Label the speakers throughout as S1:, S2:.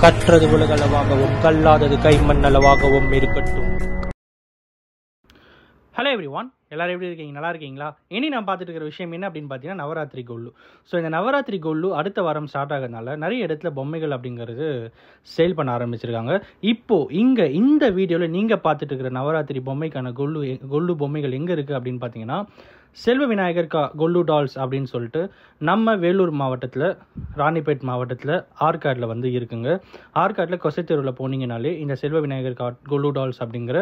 S1: கற்றது உலகளவாகவும் கல்லாதது கைமண் அளவாகவும் இருக்கட்டும். Hello everyone, எல்லாரும் எப்படி இருக்கீங்க? நல்லா இருக்கீங்களா? இனி நான் பார்த்துட்டு இருக்கிற விஷயம் என்ன அப்படின்னு பார்த்தீங்கன்னா நவராத்திரி கொல்லு. ஸோ இந்த நவராத்திரி கொல்லு அடுத்த வாரம் ஸ்டார்ட் ஆகிறதுனால நிறைய இடத்துல பொம்மைகள் அப்படிங்கிறது சேல் பண்ண ஆரம்பிச்சிருக்காங்க. இப்போது இந்த வீடியோவில் நீங்கள் பார்த்துட்டு இருக்கிற நவராத்திரி பொம்மைக்கான கொல்லு பொம்மைகள் எங்கே இருக்குது அப்படின்னு பார்த்தீங்கன்னா செல்வ விநாயகர் கொல்லு டால்ஸ் அப்படின்னு சொல்லிட்டு நம்ம வேலூர் மாவட்டத்தில், ராணிப்பேட் மாவட்டத்தில் ஆற்காட்டில் வந்து இருக்குங்க. ஆற்காட்டில் கொசைத்தெருவில் போனீங்கனாலே இந்த செல்வ விநாயகர் கொல்லு டால்ஸ் அப்படிங்கிற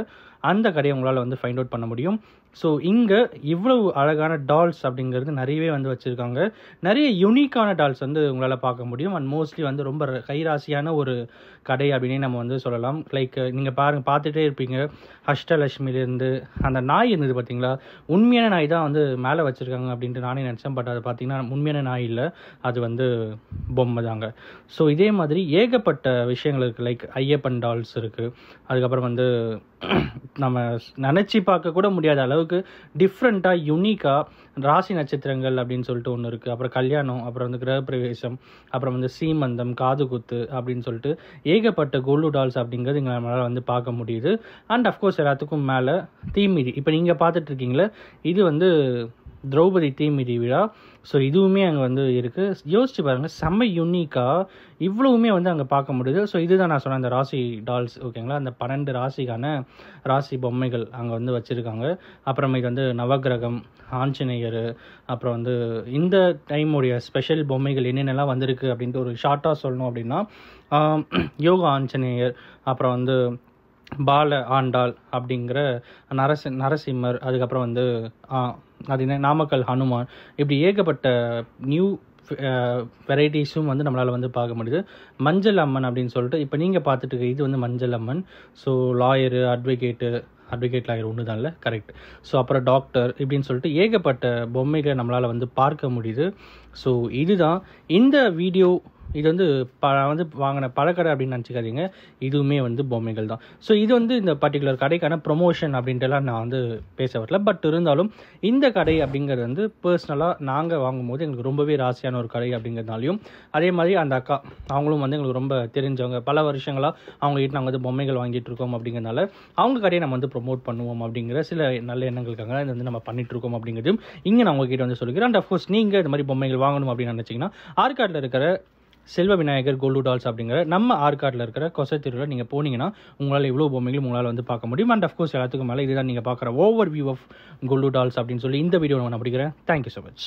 S1: அந்த கடையை உங்களால் வந்து ஃபைண்ட் அவுட் பண்ண முடியும். ஸோ இங்கே இவ்வளவு அழகான டால்ஸ் அப்படிங்கிறது நிறையவே வந்து வச்சுருக்காங்க. நிறைய யூனிக்கான டால்ஸ் வந்து உங்களால் பார்க்க முடியும். அண்ட் மோஸ்ட்லி வந்து ரொம்ப கைராசியான ஒரு கடை அப்படின்னே நம்ம வந்து சொல்லலாம். லைக் நீங்கள் பார்த்துட்டே இருப்பீங்க, அஷ்டலட்சுமிலேருந்து அந்த நாய் இருந்தது பார்த்தீங்களா, உண்மையான நாய் தான் வந்து மேலே வச்சுருக்காங்க அப்படின்ட்டு நானே நினச்சேன். பட் அது பார்த்திங்கன்னா உண்மையான நாய் இல்லை, அது வந்து பொம்மை தாங்க. ஸோ இதே மாதிரி ஏகப்பட்ட விஷயங்கள் இருக்குது. லைக் ஐயப்பன் டால்ஸ் இருக்குது. அதுக்கப்புறம் வந்து நம்ம நினச்சி பார்க்க கூட முடியாத அளவுக்கு டிஃப்ரெண்ட்டாக யூனிக்காக ராசி நட்சத்திரங்கள் அப்படின்னு சொல்லிட்டு ஒன்று இருக்குது. அப்புறம் கல்யாணம், அப்புறம் வந்து கிரகப்பிரவேசம், அப்புறம் வந்து சீமந்தம், காது குத்து அப்படின்னு சொல்லிட்டு ஏகப்பட்ட கொல்லு டால்ஸ் அப்படிங்கிறது இங்கே நம்மளால் வந்து பார்க்க முடியுது. அண்ட் அஃப்கோர்ஸ் எல்லாத்துக்கும் மேலே தீமிதி, இப்போ நீங்கள் பார்த்துட்டு இருக்கீங்களே, இது வந்து திரௌபதி தீமிதி விழா. ஸோ இதுவுமே அங்கே வந்து இருக்குது. யோசிச்சு பாருங்கள், செம்ம யூனிக்காக இவ்வளவுமே வந்து அங்கே பார்க்க முடியுது. ஸோ இதுதான் நான் சொன்ன அந்த ராசி டால்ஸ், ஓகேங்களா? அந்த 12 ராசிக்கான ராசி பொம்மைகள் அங்கே வந்து வச்சுருக்காங்க. அப்புறம் இது வந்து நவகிரகம், ஆஞ்சநேயர், அப்புறம் வந்து இந்த டைமுடைய ஸ்பெஷல் பொம்மைகள் என்னென்னலாம் வந்திருக்கு அப்படின்ட்டு ஒரு ஷார்ட்டாக சொல்லணும் அப்படின்னா யோகா ஆஞ்சநேயர், அப்புறம் வந்து பால ஆண்டாள் அப்படிங்கிற நரசிம்மர், அதுக்கப்புறம் வந்து அது என்ன நாமக்கல் ஹனுமான், இப்படி ஏகப்பட்ட நியூ வெரைட்டிஸும் வந்து நம்மளால் வந்து பார்க்க முடியுது. மஞ்சள் அம்மன் அப்படின்னு சொல்லிட்டு இப்போ நீங்கள் பார்த்துட்டு இருக்க இது வந்து மஞ்சள் அம்மன். ஸோ லாயரு, அட்வொகேட் லாயர் ஒன்று தான் இல்லை, கரெக்ட். ஸோ அப்புறம் டாக்டர் இப்படின்னு சொல்லிட்டு ஏகப்பட்ட பொம்மைகளை நம்மளால் வந்து பார்க்க முடியுது. ஸோ இதுதான் இந்த வீடியோ. இது வந்து வந்து வாங்கின பழக்கடை அப்படின்னு நினச்சிக்காதீங்க, இதுவுமே வந்து பொம்மைகள் தான். ஸோ இது வந்து இந்த பர்டிகுலர் கடைக்கான ப்ரொமோஷன் அப்படின்ட்டுலாம் நான் வந்து பேச வரல. பட் இருந்தாலும் இந்த கடை அப்படிங்கிறது வந்து பர்சனலாக நாங்கள் வாங்கும்போது எங்களுக்கு ரொம்பவே ராசியான ஒரு கடை அப்படிங்கிறதுனாலையும், அதே மாதிரி அந்த அக்கா அவங்களும் வந்து எங்களுக்கு ரொம்ப தெரிஞ்சவங்க, பல வருஷங்களாக அவங்ககிட்ட நாங்கள் வந்து பொம்மைகள் வாங்கிட்டு இருக்கோம் அப்படிங்கிறதுனால அவங்க கடையை நம்ம வந்து ப்ரொமோட் பண்ணுவோம் அப்படிங்கிற சில நல்ல எண்ணங்களுக்காக இது வந்து நம்ம பண்ணிட்டு இருக்கோம் அப்படிங்கிறதையும் இங்கே நான் உங்ககிட்ட வந்து சொல்லிக்கிறேன். அண்ட் அஃப்கோர்ஸ் நீங்கள் இந்த மாதிரி பொம்மைகள் வாங்கணும் அப்படின்னு நினச்சிங்கன்னா ஆற்காட்டில் இருக்கிற செல்வ விநாயகர் கொல்லு டால்ஸ் அப்படிங்கிற நம்ம ஆற்காட்டில் இருக்கிற கொசைத்தெருவில் நீங்கள் போனீங்கன்னா உங்களால் எவ்வளோ பொம்மைகளும் உங்களால் வந்து பார்க்க முடியும். அண்ட் அஃப்கோர்ஸ் எல்லாத்துக்கும் மேலே இதுதான் நீங்கள் பார்க்குற ஓவர் வியூ ஆஃப் கொல்லு டால்ஸ் அப்படின்னு சொல்லி இந்த வீடியோ நான் படிக்கிறேன். Thank you so much.